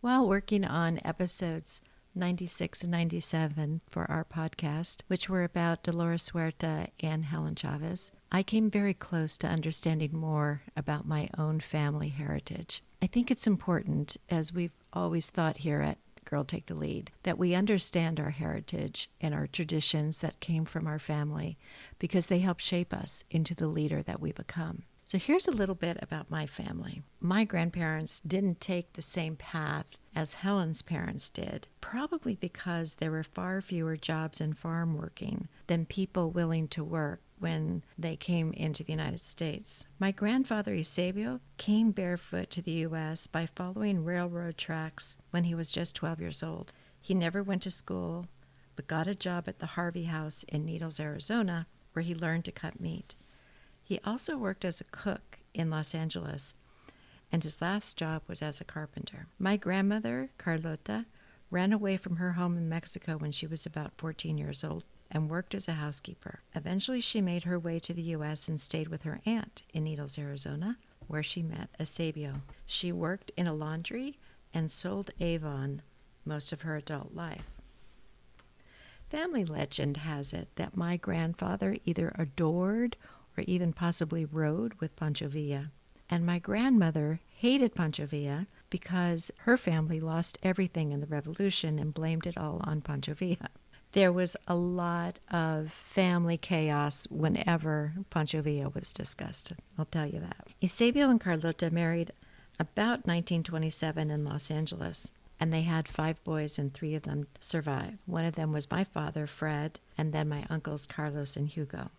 While working on episodes 96 and 97 for our podcast, which were about Dolores Huerta and Helen Chavez, I came very close to understanding more about my own family heritage. I think it's important, as we've always thought here at Girl Take the Lead, that we understand our heritage and our traditions that came from our family because they help shape us into the leader that we become. So here's a little bit about my family. My grandparents didn't take the same path as Helen's parents did, probably because there were far fewer jobs in farm working than people willing to work when they came into the United States. My grandfather Eusebio came barefoot to the U.S. by following railroad tracks when he was just 12 years old. He never went to school, but got a job at the Harvey House in Needles, Arizona, where he learned to cut meat. He also worked as a cook in Los Angeles, and his last job was as a carpenter. My grandmother, Carlota, ran away from her home in Mexico when she was about 14 years old and worked as a housekeeper. Eventually, she made her way to the U.S. and stayed with her aunt in Needles, Arizona, where she met Eusebio. She worked in a laundry and sold Avon most of her adult life. Family legend has it that my grandfather either adored or even possibly rode with Pancho Villa. And my grandmother hated Pancho Villa because her family lost everything in the revolution and blamed it all on Pancho Villa. There was a lot of family chaos whenever Pancho Villa was discussed. I'll tell you that. Eusebio and Carlota married about 1927 in Los Angeles, and they had 5 boys and 3 of them survived. One of them was my father, Fred, and then my uncles, Carlos and Hugo.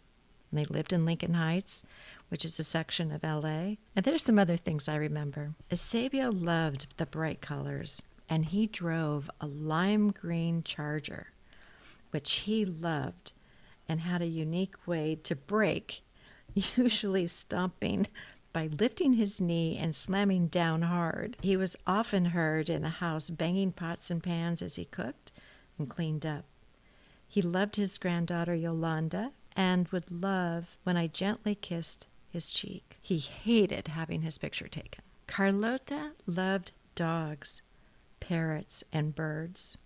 And they lived in Lincoln Heights, which is a section of L.A. And there's some other things I remember. Eusebio loved the bright colors, and he drove a lime green Charger, which he loved, and had a unique way to brake, usually stomping by lifting his knee and slamming down hard. He was often heard in the house banging pots and pans as he cooked and cleaned up. He loved his granddaughter Yolanda and would love when I gently kissed his cheek. He hated having his picture taken. Carlota loved dogs, parrots, and birds.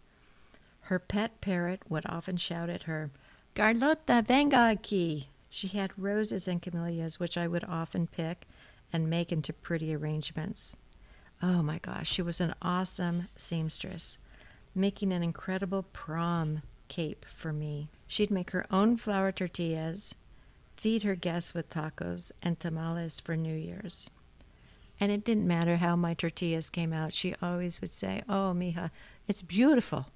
Her pet parrot would often shout at her, "Carlota, venga aquí." She had roses and camellias, which I would often pick and make into pretty arrangements. Oh my gosh, she was an awesome seamstress, making an incredible prom cape for me. She'd make her own flour tortillas, feed her guests with tacos and tamales for New Year's. And it didn't matter how my tortillas came out. She always would say, "Oh, mija, it's beautiful."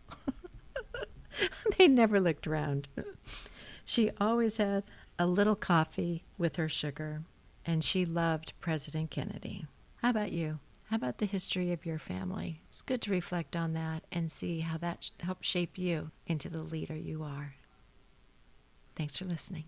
They never looked around. She always had a little coffee with her sugar, and she loved President Kennedy. How about you? How about the history of your family? It's good to reflect on that and see how that helped shape you into the leader you are. Thanks for listening.